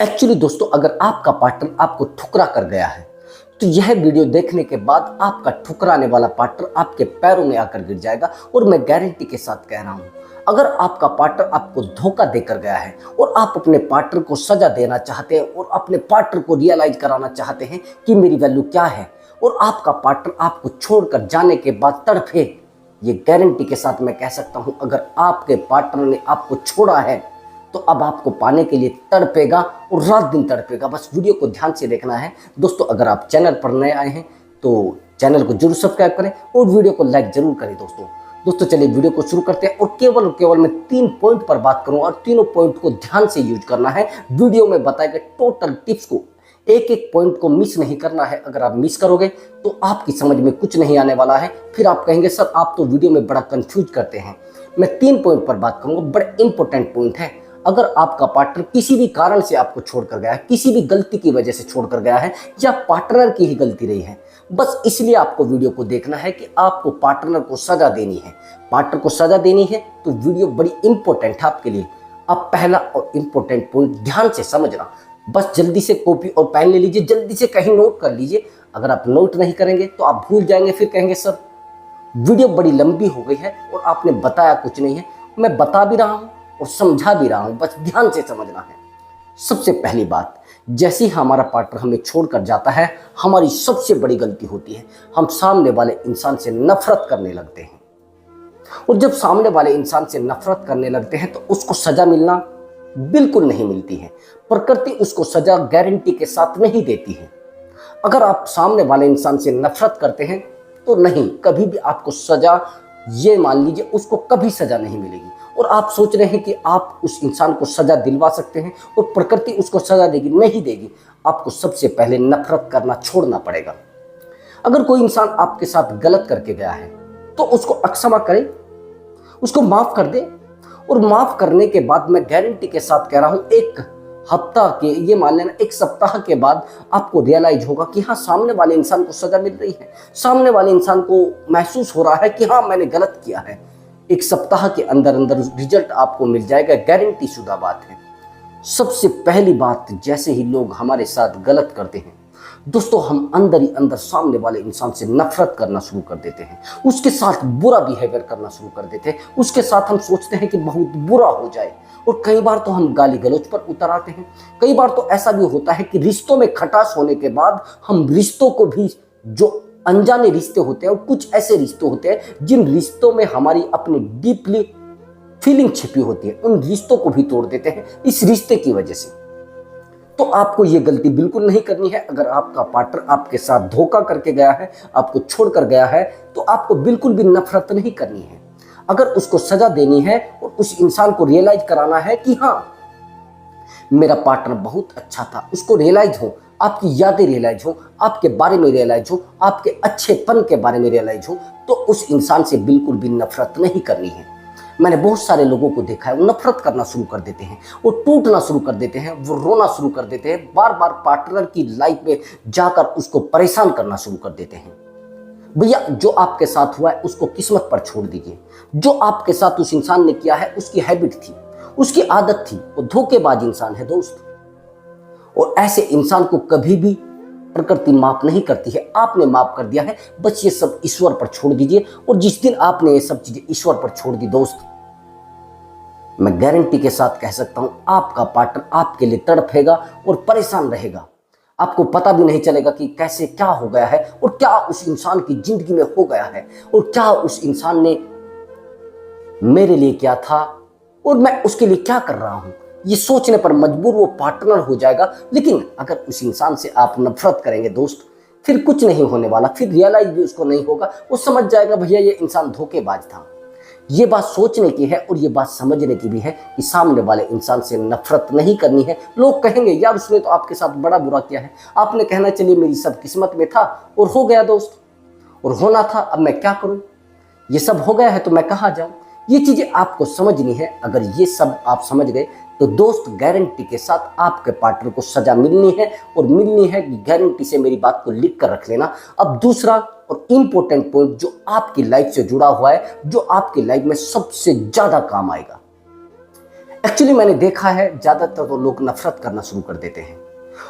Actually दोस्तों, अगर आपका पार्टनर आपको ठुकरा कर गया है तो यह वीडियो देखने के बाद आपका ठुकराने वाला पार्टनर आपके पैरों में आकर गिर जाएगा। और मैं गारंटी के साथ कह रहा हूं, अगर आपका पार्टनर आपको धोखा देकर गया है और आप अपने पार्टनर को सजा देना चाहते हैं और अपने पार्टनर को रियलाइज कराना चाहते हैं कि मेरी वैल्यू क्या है, और आपका पार्टनर आपको छोड़कर जाने के बाद तड़फे, ये गारंटी के साथ मैं कह सकता हूं, अगर आपके पार्टनर ने आपको छोड़ा है तो अब आपको पाने के लिए तड़पेगा और रात दिन तड़पेगा। बस वीडियो को ध्यान से देखना है दोस्तों। अगर आप चैनल पर नए आए हैं तो चैनल को जरूर सब्सक्राइब करें और वीडियो को लाइक जरूर करें। दोस्तों चलिए वीडियो को शुरू करते हैं। और केवल मैं 3 पॉइंट पर बात करूं और तीनों पॉइंट को ध्यान से यूज करना है। वीडियो में बताए गए टोटल टिप्स को, एक एक पॉइंट को मिस नहीं करना है। अगर आप मिस करोगे तो आपकी समझ में कुछ नहीं आने वाला है। फिर आप कहेंगे सर आप तो वीडियो में बड़ा कंफ्यूज करते हैं। मैं 3 पॉइंट पर बात करूंगा, बड़े इंपॉर्टेंट पॉइंट है। अगर आपका पार्टनर किसी भी कारण से आपको छोड़कर गया है, किसी भी गलती की वजह से छोड़कर गया है, या पार्टनर की ही गलती रही है, बस इसलिए आपको वीडियो को देखना है कि आपको पार्टनर को सजा देनी है। पार्टनर को सजा देनी है तो वीडियो बड़ी इंपॉर्टेंट है आपके लिए। अब पहला और इंपॉर्टेंट पॉइंट ध्यान से समझना। बस जल्दी से कॉपी और पेन ले लीजिए, जल्दी से कहीं नोट कर लीजिए। अगर आप नोट नहीं करेंगे तो आप भूल जाएंगे, फिर कहेंगे सर वीडियो बड़ी लंबी हो गई है और आपने बताया कुछ नहीं है। मैं बता भी रहा हूं और समझा भी रहा हूं, बस ध्यान से समझना है। सबसे पहली बात, जैसे ही हमारा पार्टनर हमें छोड़कर जाता है, हमारी सबसे बड़ी गलती होती है, हम सामने वाले इंसान से नफरत करने लगते हैं। और जब सामने वाले इंसान से नफरत करने लगते हैं तो उसको सजा मिलना बिल्कुल नहीं मिलती है। प्रकृति उसको सजा गारंटी के साथ नहीं देती है। अगर आप सामने वाले इंसान से नफरत करते हैं तो नहीं, कभी भी आपको सजा, ये मान लीजिए, उसको कभी सजा नहीं मिलेगी। और आप सोच रहे हैं कि आप उस इंसान को सजा दिलवा सकते हैं और प्रकृति उसको सजा देगी, नहीं देगी। आपको सबसे पहले नफरत करना छोड़ना पड़ेगा। अगर कोई इंसान आपके साथ गलत करके गया है तो उसको क्षमा करें, उसको माफ कर दे। और माफ करने के बाद मैं गारंटी के साथ कह रहा हूं, एक हफ्ता के, ये मान लेना 1 सप्ताह के बाद आपको रियलाइज होगा कि हाँ, सामने वाले इंसान को सजा मिल रही है। सामने वाले इंसान को महसूस हो रहा है कि हाँ, मैंने गलत किया है। 1 सप्ताह के अंदर अंदर रिजल्ट आपको मिल जाएगा, गारंटी शुदा बात है। सबसे पहली बात, जैसे ही लोग हमारे साथ गलत करते हैं दोस्तों, हम अंदर ही अंदर सामने वाले इंसान से नफरत करना शुरू कर देते हैं, उसके साथ बुरा बिहेवियर करना शुरू कर देते हैं, उसके साथ हम सोचते हैं कि बहुत बुरा हो जाए। और कई बार तो हम गाली गलौज पर उतर आते हैं। कई बार तो ऐसा भी होता है कि रिश्तों में खटास होने के बाद हम रिश्तों को भी, जो अनजाने रिश्ते होते हैं, और कुछ ऐसे रिश्ते होते हैं जिन रिश्तों में हमारी अपनी डीपली फीलिंग छिपी होती है, उन रिश्तों को भी तोड़ देते हैं इस रिश्ते की वजह से। तो आपको ये गलती बिल्कुल नहीं करनी है। अगर आपका पार्टनर आपके साथ धोखा करके गया है, आपको छोड़कर गया है, तो आपको बिल्कुल भी नफरत नहीं करनी है। अगर उसको सजा देनी है और उस इंसान को रियलाइज कराना है कि हाँ, मेरा पार्टनर बहुत अच्छा था, उसको रियलाइज हो, आपकी यादें रियलाइज हो, आपके बारे में रियलाइज हो, आपके अच्छेपन के बारे में रियलाइज हो, तो उस इंसान से बिल्कुल भी नफरत नहीं करनी है। मैंने बहुत सारे लोगों को देखा है, वो नफरत करना शुरू कर देते हैं, वो टूटना शुरू कर देते हैं, वो रोना शुरू कर देते हैं, बार बार पार्टनर की लाइफ में जाकर उसको परेशान करना शुरू कर देते हैं। भैया, जो आपके साथ हुआ है उसको किस्मत पर छोड़ दीजिए। जो आपके साथ उस इंसान ने किया है, उसकी हैबिट थी, उसकी आदत थी, वो धोखेबाज इंसान है दोस्त। और ऐसे इंसान को कभी भी प्रकृति माफ नहीं करती है। आपने माफ कर दिया है, बस ये सब ईश्वर पर छोड़ दीजिए। और जिस दिन आपने ये सब चीजें ईश्वर पर छोड़ दी दोस्त, मैं गारंटी के साथ कह सकता हूं, आपका पार्टनर आपके लिए तड़पेगा और परेशान रहेगा। आपको पता भी नहीं चलेगा कि कैसे क्या हो गया है और क्या उस इंसान की जिंदगी में हो गया है, और क्या उस इंसान ने मेरे लिए क्या था और मैं उसके लिए क्या कर रहा हूं। ये सोचने पर मजबूर वो पार्टनर हो जाएगा। लेकिन अगर उस इंसान से आप नफरत करेंगे दोस्त, फिर कुछ नहीं होने वाला, फिर रियलाइज भी उसको नहीं होगा। वो समझ जाएगा भैया ये इंसान धोखेबाज था। ये बात सोचने की है और ये बात समझने की भी है कि सामने वाले इंसान से नफरत नहीं करनी है। लोग कहेंगे यार उसने तो आपके साथ बड़ा बुरा किया है, आपने कहना चलिए मेरी सब किस्मत में था और हो गया दोस्त, और होना था, अब मैं क्या करूं, ये सब हो गया है तो मैं कहाँ जाऊं। ये चीजें आपको समझनी है। अगर ये सब आप समझ गए तो दोस्त, गारंटी के साथ आपके पार्टनर को सजा मिलनी है, और मिलनी है गारंटी से, मेरी बात को लिख कर रख लेना। अब दूसरा और इंपॉर्टेंट पॉइंट जो आपकी लाइफ से जुड़ा हुआ है, जो आपकी लाइफ में सबसे ज्यादा काम आएगा। एक्चुअली मैंने देखा है ज्यादातर तो लोग नफरत करना शुरू कर देते हैं,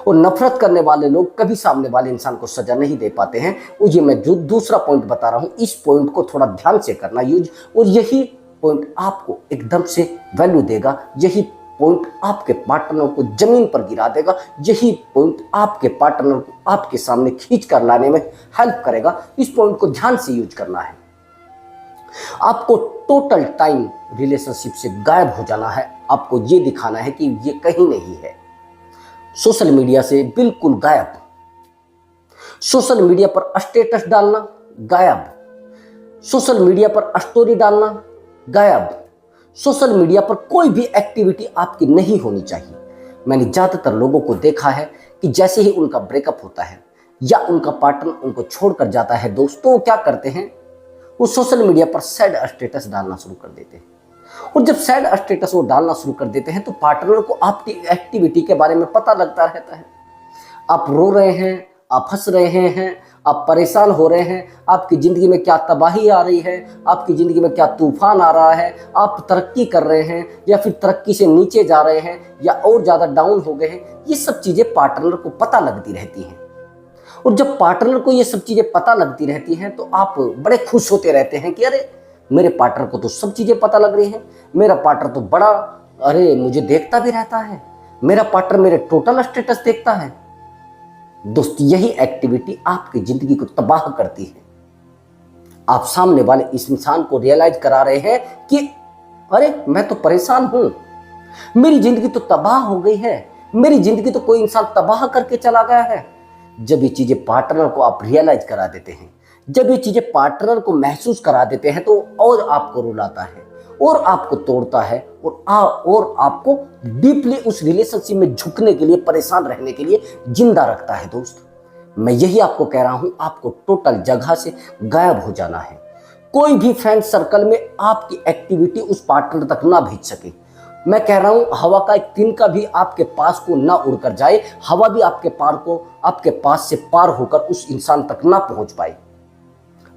और नफरत करने वाले लोग कभी सामने वाले इंसान को सजा नहीं दे पाते हैं। और ये मैं जो दूसरा पॉइंट बता रहा हूं, इस पॉइंट को थोड़ा ध्यान से करना यूज, और यही पॉइंट आपको एकदम से वैल्यू देगा, यही पॉइंट आपके पार्टनर को जमीन पर गिरा देगा, यही पॉइंट आपके पार्टनर को आपके सामने खींच कर लाने में हेल्प करेगा। इस पॉइंट को ध्यान से यूज करना है। आपको टोटल टाइम रिलेशनशिप से गायब हो जाना है। आपको ये दिखाना है कि ये कहीं नहीं है। सोशल मीडिया से बिल्कुल गायब। सोशल मीडिया पर स्टेटस डालना गायब। सोशल मीडिया पर स्टोरी डालना गायब। सोशल मीडिया पर कोई भी एक्टिविटी आपकी नहीं होनी चाहिए। मैंने ज्यादातर लोगों को देखा है कि जैसे ही उनका ब्रेकअप होता है या उनका पार्टनर उनको छोड़कर जाता है, दोस्तों क्या करते हैं, वो सोशल मीडिया पर सैड स्टेटस डालना शुरू कर देते हैं। और जब सैड स्टेटस वो डालना शुरू कर देते हैं तो पार्टनर को आपकी एक्टिविटी के बारे में पता लगता रहता है। आप रो रहे हैं, आप हंस रहे हैं, आप परेशान हो रहे हैं, आपकी ज़िंदगी में क्या तबाही आ रही है, आपकी ज़िंदगी में क्या तूफान आ रहा है, आप तरक्की कर रहे हैं या फिर तरक्की से नीचे जा रहे हैं या और ज़्यादा डाउन हो गए हैं। ये सब चीज़ें पार्टनर को पता लगती रहती हैं। और जब पार्टनर को ये सब चीज़ें पता लगती रहती हैं तो आप बड़े खुश होते रहते हैं कि अरे मेरे पार्टनर को तो सब चीज़ें पता लग रही हैं, मेरा पार्टनर तो बड़ा, अरे मुझे देखता भी रहता है, मेरा पार्टनर मेरे टोटल स्टेटस देखता है। दोस्त, यही एक्टिविटी आपकी ज़िंदगी को तबाह करती है। आप सामने वाले इस इंसान को रियलाइज करा रहे हैं कि अरे मैं तो परेशान हूं, मेरी ज़िंदगी तो तबाह हो गई है, मेरी ज़िंदगी तो कोई इंसान तबाह करके चला गया है। जब ये चीज़ें पार्टनर को आप रियलाइज करा देते हैं, जब ये चीज़ें पार्टनर को महसूस करा देते हैं, तो और आपको रुलाता है और आपको तोड़ता है और आपको डीपली उस रिलेशनशिप में झुकने के लिए, परेशान रहने के लिए जिंदा रखता है। दोस्त, मैं यही आपको कह रहा हूं, आपको टोटल जगह से गायब हो जाना है। कोई भी फ्रेंड सर्कल में आपकी एक्टिविटी उस पार्टनर तक ना भेज सके। मैं कह रहा हूं, हवा का एक तिनका भी आपके पास को ना उड़कर जाए, हवा भी आपके पास से पार होकर उस इंसान तक ना पहुंच पाए।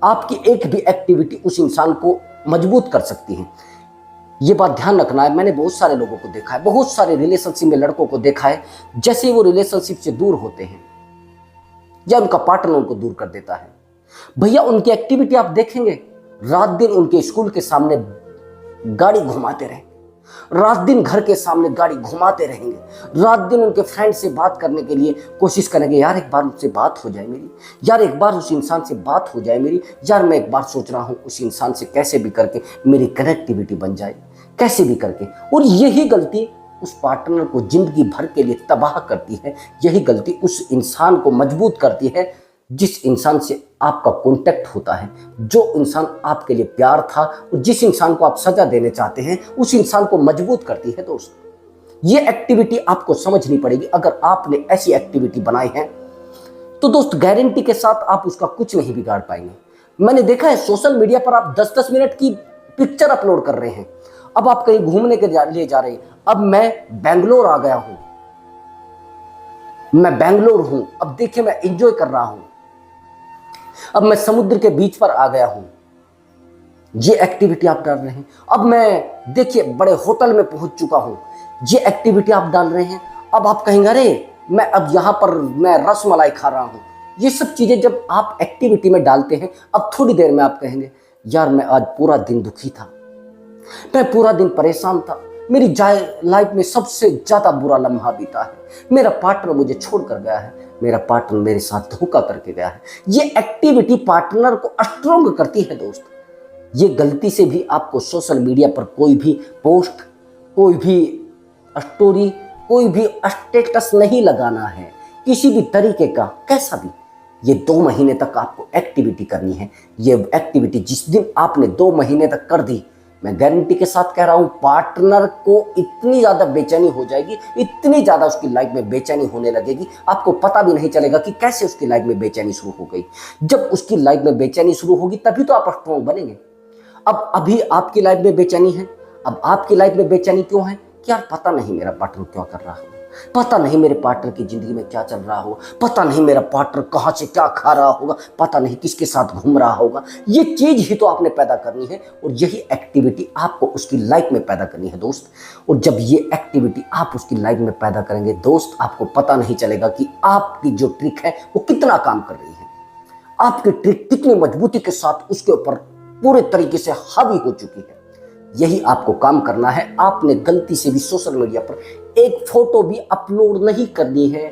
आपकी एक भी एक्टिविटी उस इंसान को मजबूत कर सकती है। ये बात ध्यान रखना है। मैंने बहुत सारे लोगों को देखा है, बहुत सारे रिलेशनशिप में लड़कों को देखा है, जैसे वो रिलेशनशिप से दूर होते हैं या उनका पार्टनर उनको दूर कर देता है, भैया उनकी एक्टिविटी आप देखेंगे, रात दिन उनके स्कूल के सामने गाड़ी घुमाते रहे, रात दिन घर के सामने गाड़ी घुमाते रहेंगे, रात दिन उनके फ्रेंड से बात करने के लिए कोशिश करेंगे, यार एक बार उससे बात हो जाए मेरी, यार एक बार उस इंसान से बात हो जाए मेरी, यार मैं एक बार सोच रहा हूँ उस इंसान से कैसे भी करके मेरी कनेक्टिविटी बन जाए, कैसे भी करके। और यही गलती उस पार्टनर को जिंदगी भर के लिए तबाह करती है। यही गलती उस इंसान को मजबूत करती है जिस इंसान से आपका कांटेक्ट होता है, जो इंसान आपके लिए प्यार था और जिस इंसान को आप सजा देने चाहते हैं, उस इंसान को मजबूत करती है। दोस्त, ये एक्टिविटी आपको समझनी पड़ेगी। अगर आपने ऐसी एक्टिविटी बनाई है तो दोस्त गारंटी के साथ आप उसका कुछ नहीं बिगाड़ पाएंगे। मैंने देखा है सोशल मीडिया पर आप 10-10 मिनट की पिक्चर अपलोड कर रहे हैं, अब आप कहीं घूमने के लिए जा रहे हैं, अब मैं बेंगलोर आ गया हूं, मैं बेंगलोर हूं, अब देखिए मैं एंजॉय कर रहा हूं, अब मैं समुद्र के बीच पर आ गया हूं, ये एक्टिविटी आप डाल रहे हैं। अब मैं देखिए बड़े होटल में पहुंच चुका हूं, ये एक्टिविटी आप डाल रहे हैं। अब आप कहेंगे अरे मैं अब यहां पर मैं रसमलाई खा रहा हूं। ये सब चीजें जब आप एक्टिविटी में डालते हैं, अब थोड़ी देर में आप कहेंगे यार मैं आज पूरा दिन दुखी था, मैं पूरा दिन परेशान था, मेरी लाइफ में सबसे ज्यादा बुरा लम्हा बीता है, मेरा पार्टनर मुझे छोड़कर गया है, मेरा पार्टनर मेरे साथ धोखा करके गया है। ये एक्टिविटी पार्टनर को स्ट्रॉन्ग करती है। दोस्त, ये गलती से भी आपको सोशल मीडिया पर कोई भी पोस्ट, कोई भी स्टोरी, कोई भी स्टेटस नहीं लगाना है, किसी भी तरीके का, कैसा भी। ये 2 महीने तक आपको एक्टिविटी करनी है। ये एक्टिविटी जिस दिन आपने 2 महीने तक कर दी, मैं गारंटी के साथ कह रहा हूं, पार्टनर को इतनी ज्यादा बेचैनी हो जाएगी, इतनी ज्यादा उसकी लाइफ में बेचैनी होने लगेगी, आपको पता भी नहीं चलेगा कि कैसे उसकी लाइफ में बेचैनी शुरू हो गई। जब उसकी लाइफ में बेचैनी शुरू होगी तभी तो आप स्ट्रॉन्ग बनेंगे। अब अभी आपकी लाइफ में बेचैनी है, अब आपकी लाइफ में बेचैनी क्यों है कि यार पता नहीं मेरा पार्टनर क्या कर रहा है, पता नहीं मेरे पार्टनर की जिंदगी में क्या चल रहा होगा, पता नहीं मेरा पार्टनर कहाँ से क्या खा रहा होगा, पता नहीं किसके साथ घूम रहा होगा। ये चीज ही तो आपने पैदा करनी है और यही एक्टिविटी आपको उसकी लाइफ में पैदा करनी है दोस्त। और जब ये एक्टिविटी आप उसकी लाइफ में पैदा करेंगे दोस्त, आपको पता नहीं चलेगा कि आपकी जो ट्रिक है वो कितना काम कर रही है, आपकी ट्रिक कितनी मजबूती के साथ उसके ऊपर पूरे तरीके से हावी हो चुकी है। यही आपको काम करना है। आपने गलती से भी सोशल मीडिया पर एक फोटो भी अपलोड नहीं करनी है,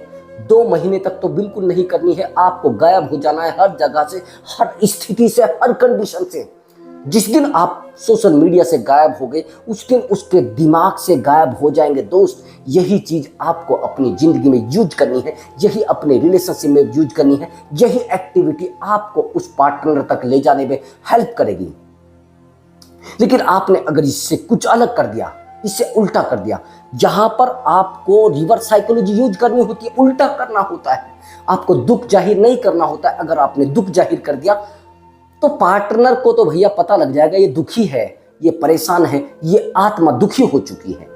2 महीने तक तो बिल्कुल नहीं करनी है। आपको गायब हो जाना है हर जगह से, हर स्थिति से, हर कंडीशन से। जिस दिन आप सोशल मीडिया से गायब हो गए उस दिन उसके दिमाग से गायब हो जाएंगे दोस्त। यही चीज आपको अपनी जिंदगी में यूज करनी है, यही अपने रिलेशनशिप में यूज करनी है, यही एक्टिविटी आपको उस पार्टनर तक ले जाने में हेल्प करेगी। लेकिन आपने अगर इससे कुछ अलग कर दिया, इससे उल्टा कर दिया, जहां पर आपको रिवर्स साइकोलॉजी यूज करनी होती है, उल्टा करना होता है, आपको दुख जाहिर नहीं करना होता है। अगर आपने दुख जाहिर कर दिया तो पार्टनर को तो भैया पता लग जाएगा ये दुखी है, ये परेशान है, ये आत्मा दुखी हो चुकी है,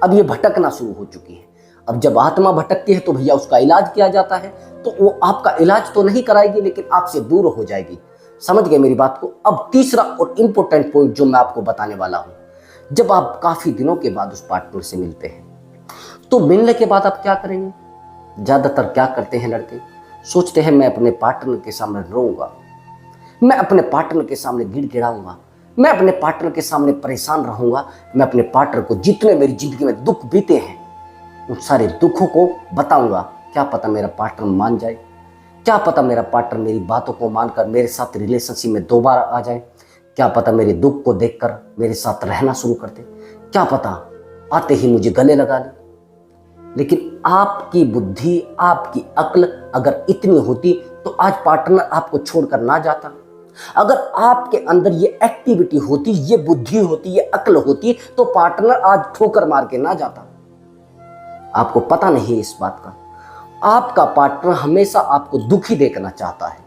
अब ये भटकना शुरू हो चुकी है। अब जब आत्मा भटकती है तो भैया उसका इलाज किया जाता है, तो वो आपका इलाज तो नहीं कराएगी लेकिन आपसे दूर हो जाएगी। समझ गए मेरी बात को। अब तीसरा और इंपॉर्टेंट पॉइंट जो मैं आपको बताने वाला हूं, जब आप काफी दिनों के बाद उस पार्टनर से मिलते हैं तो मिलने के बाद आप क्या करेंगे? ज्यादातर क्या करते हैं लड़के, सोचते हैं मैं अपने पार्टनर के सामने रोऊंगा, मैं अपने पार्टनर के सामने गिड़गिड़ाऊंगा, मैं अपने पार्टनर के सामने परेशान रहूंगा, मैं अपने पार्टनर को जितने मेरी जिंदगी में दुख बीते हैं उन सारे दुखों को बताऊंगा। क्या पता मेरा पार्टनर मान जाए, क्या पता मेरा पार्टनर मेरी बातों को मानकर मेरे साथ रिलेशनशिप में दोबारा आ जाए, क्या पता मेरे दुख को देखकर मेरे साथ रहना शुरू कर दे, क्या पता आते ही मुझे गले लगा ले। लेकिन आपकी बुद्धि, आपकी अक्ल अगर इतनी होती तो आज पार्टनर आपको छोड़कर ना जाता। अगर आपके अंदर ये एक्टिविटी होती, ये बुद्धि होती, ये अक्ल होती तो पार्टनर आज ठोकर मार के ना जाता। आपको पता नहीं इस बात का। आपका पार्टनर हमेशा आपको दुखी देखना चाहता है।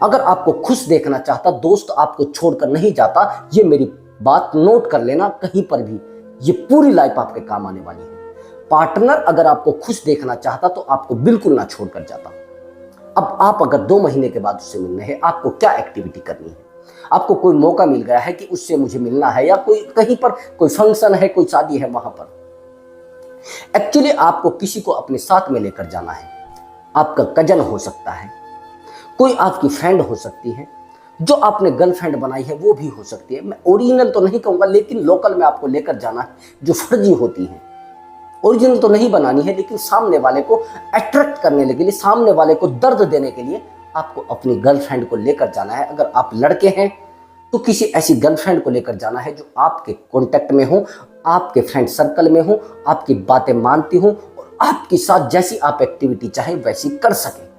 अगर आपको खुश देखना चाहता दोस्त, आपको छोड़कर नहीं जाता। ये मेरी बात नोट कर लेना कहीं पर भी, ये पूरी लाइफ आपके काम आने वाली है। पार्टनर अगर आपको खुश देखना चाहता तो आपको बिल्कुल ना छोड़कर जाता। अब आप अगर 2 महीने के बाद उससे मिलने हैं, आपको क्या एक्टिविटी करनी है? आपको कोई मौका मिल गया है कि उससे मुझे मिलना है, या कोई कहीं पर कोई फंक्शन है, कोई शादी है, वहां पर एक्चुअली आपको किसी को अपने साथ में लेकर जाना है। आपका कजन हो सकता है, कोई आपकी फ्रेंड हो सकती है, जो आपने गर्लफ्रेंड बनाई है वो भी हो सकती है। मैं ओरिजिनल तो नहीं कहूंगा लेकिन लोकल में आपको लेकर जाना है, जो फर्जी होती है। ओरिजिनल तो नहीं बनानी है लेकिन सामने वाले को अट्रैक्ट करने के लिए, सामने वाले को दर्द देने के लिए आपको अपनी गर्लफ्रेंड को लेकर जाना है। अगर आप लड़के हैं तो किसी ऐसी गर्लफ्रेंड को लेकर जाना है जो आपके कांटेक्ट में हो, आपके फ्रेंड सर्कल में हो, आपकी बातें मानती हो और आपके साथ जैसी आप एक्टिविटी चाहे वैसी कर सके।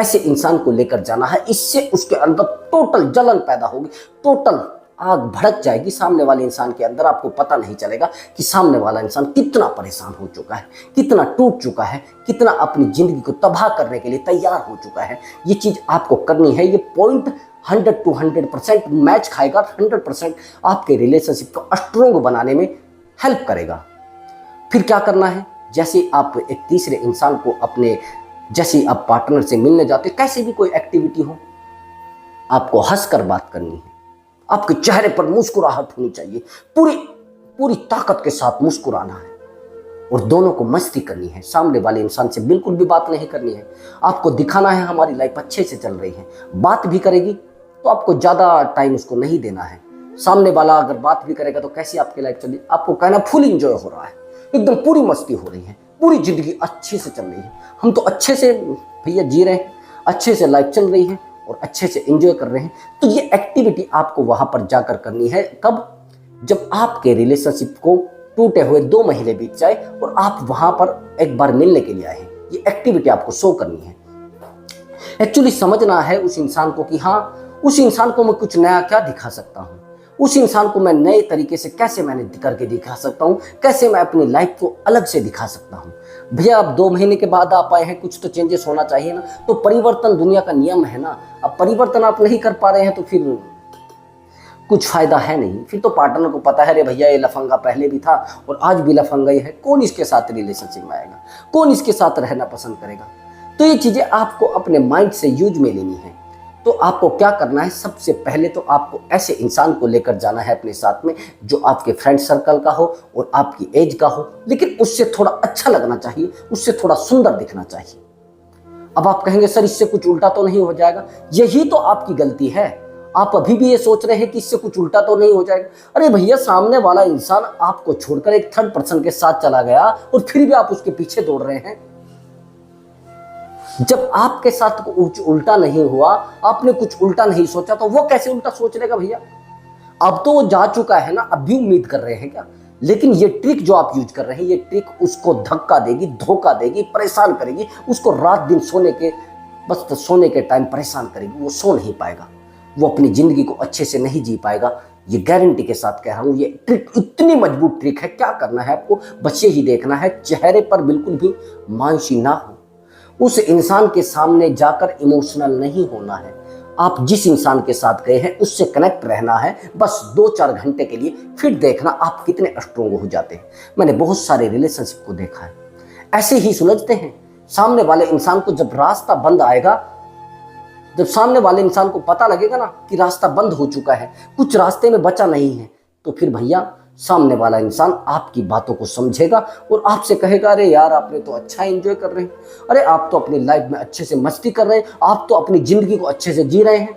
ऐसे इंसान को लेकर जाना है। इससे उसके अंदर टोटल जलन पैदा होगी, टोटल आग भड़क जाएगी सामने वाले इंसान के अंदर। आपको पता नहीं चलेगा कि सामने वाला इंसान कितना परेशान हो चुका है, कितना टूट चुका है, कितना अपनी जिंदगी को तबाह करने के लिए तैयार हो चुका है। ये चीज आपको करनी है। ये पॉइंट 100 to 100% मैच खाएगा, 100% आपके रिलेशनशिप को स्ट्रॉन्ग बनाने में हेल्प करेगा। फिर क्या करना है? जैसे आप एक तीसरे इंसान को अपने, जैसे आप पार्टनर से मिलने जाते, कैसे भी कोई एक्टिविटी हो, आपको हंसकर बात करनी है। आपके चेहरे पर मुस्कुराहट होनी चाहिए, पूरी ताकत के साथ मुस्कुराना है और दोनों को मस्ती करनी है। सामने वाले इंसान से बिल्कुल भी बात नहीं करनी है। आपको दिखाना है हमारी लाइफ अच्छे से चल रही है। बात भी करेगी तो आपको ज़्यादा टाइम उसको नहीं देना है। सामने वाला अगर बात भी करेगा तो कैसी आपकी लाइफ चली, आपको कहना फुल इंजॉय हो रहा है, एकदम पूरी मस्ती हो रही है, पूरी जिंदगी अच्छे से चल रही है, हम तो अच्छे से भैया जी रहे हैं, अच्छे से लाइफ चल रही है और अच्छे से एंजॉय कर रहे हैं। तो ये एक्टिविटी आपको वहां पर जाकर करनी है। कब? जब आपके रिलेशनशिप को टूटे हुए 2 महीने बीत जाए और आप वहां पर एक बार मिलने के लिए आए हैं। ये एक्टिविटी आपको शो करनी है। एक्चुअली समझना है उस इंसान को कि हाँ, उस इंसान को मैं कुछ नया क्या दिखा सकता हूँ, उस इंसान को मैं नए तरीके से कैसे मैंने करके दिखा सकता हूँ, कैसे मैं अपनी लाइफ को अलग से दिखा सकता हूँ। भैया अब 2 महीने के बाद आप आए हैं, कुछ तो चेंजेस होना चाहिए ना। तो परिवर्तन दुनिया का नियम है ना। अब परिवर्तन आप नहीं कर पा रहे हैं तो फिर कुछ फायदा है नहीं। फिर तो पार्टनर को पता है रे भैया ये लफंगा पहले भी था और आज भी लफंगा ही है, कौन इसके साथ रिलेशनशिप में आएगा, कौन इसके साथ रहना पसंद करेगा। तो ये चीजें आपको अपने माइंड से यूज में लेनी है। तो आपको क्या करना है, सबसे पहले तो आपको ऐसे इंसान को लेकर जाना है अपने साथ में जो आपके फ्रेंड सर्कल का हो और आपकी एज का हो, लेकिन उससे थोड़ा अच्छा लगना चाहिए, उससे थोड़ा सुंदर दिखना चाहिए। अब आप कहेंगे सर इससे कुछ उल्टा तो नहीं हो जाएगा, यही तो आपकी गलती है। आप अभी भी ये सोच रहे हैं कि इससे कुछ उल्टा तो नहीं हो जाएगा। अरे भैया, सामने वाला इंसान आपको छोड़कर एक थर्ड पर्सन के साथ चला गया और फिर भी आप उसके पीछे दौड़ रहे हैं। जब आपके साथ कुछ उल्टा नहीं हुआ, आपने कुछ उल्टा नहीं सोचा, तो वो कैसे उल्टा सोच लेगा भैया। अब तो वो जा चुका है ना, अब भी उम्मीद कर रहे हैं क्या। लेकिन ये ट्रिक जो आप यूज कर रहे हैं, ये ट्रिक उसको धक्का देगी, धोखा देगी, परेशान करेगी, उसको रात दिन सोने के टाइम परेशान करेगी। वो सो नहीं पाएगा, वो अपनी जिंदगी को अच्छे से नहीं जी पाएगा। ये गारंटी के साथ कह रहा हूं, ये ट्रिक इतनी मजबूत ट्रिक है। क्या करना है आपको, बस ये ही देखना है चेहरे पर बिल्कुल भी मायूसी ना हो। उस इंसान के सामने जाकर इमोशनल नहीं होना है। आप जिस इंसान के साथ गए हैं उससे कनेक्ट रहना है, बस 2-4 घंटे के लिए। फिर देखना आप कितने स्ट्रोंग हो जाते हैं। मैंने बहुत सारे रिलेशनशिप को देखा है, ऐसे ही सुलझते हैं। सामने वाले इंसान को जब रास्ता बंद आएगा, जब सामने वाले इंसान को पता लगेगा ना कि रास्ता बंद हो चुका है, कुछ रास्ते में बचा नहीं है, तो फिर भैया सामने वाला इंसान आपकी बातों को समझेगा और आपसे कहेगा अरे यार आपने तो अच्छा एंजॉय कर रहे हैं, अरे आप तो अपनी लाइफ में अच्छे से मस्ती कर रहे हैं, आप तो अपनी जिंदगी को अच्छे से जी रहे हैं।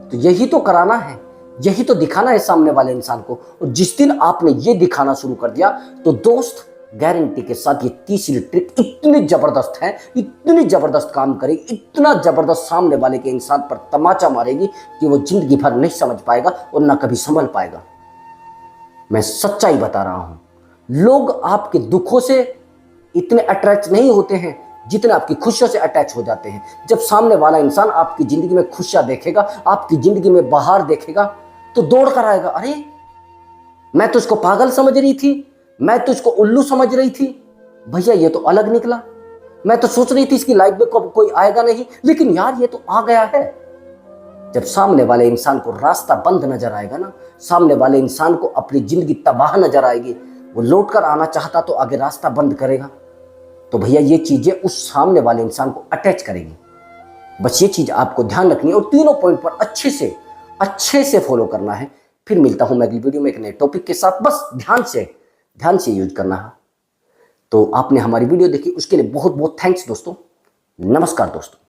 तो यही तो कराना है, यही तो दिखाना है सामने वाले इंसान को। और जिस दिन आपने ये दिखाना शुरू कर दिया, तो दोस्त गारंटी के साथ ये तीसरी ट्रिक इतनी जबरदस्त है, इतनी जबरदस्त काम करेगी, इतना जबरदस्त सामने वाले के इंसान पर तमाचा मारेगी कि वो जिंदगी भर नहीं समझ पाएगा और ना कभी संभल पाएगा। मैं सच्चाई बता रहा हूं। लोग आपके दुखों से इतने अटैच नहीं होते हैं जितने आपकी खुशियों से अटैच हो जाते हैं। जब सामने वाला इंसान आपकी जिंदगी में खुशियां देखेगा, आपकी जिंदगी में बहार देखेगा, तो दौड़ कर आएगा। अरे मैं तो इसको पागल समझ रही थी, मैं तो इसको उल्लू समझ रही थी, भैया ये तो अलग निकला। मैं तो सोच रही थी इसकी लाइफ में कोई आएगा नहीं, लेकिन यार ये तो आ गया है। जब सामने वाले इंसान को रास्ता बंद नजर आएगा ना, सामने वाले इंसान को अपनी जिंदगी तबाह नजर आएगी, वो लौट कर आना चाहता तो आगे रास्ता बंद करेगा। तो भैया ये चीजें उस सामने वाले इंसान को अटैच करेगी। बस ये चीज आपको ध्यान रखनी है और तीनों पॉइंट पर अच्छे से फॉलो करना है। फिर मिलता हूं मैं अगली वीडियो में एक नए टॉपिक के साथ। बस ध्यान से यूज करना है। तो आपने हमारी वीडियो देखी उसके लिए बहुत बहुत थैंक्स दोस्तों। नमस्कार दोस्तों।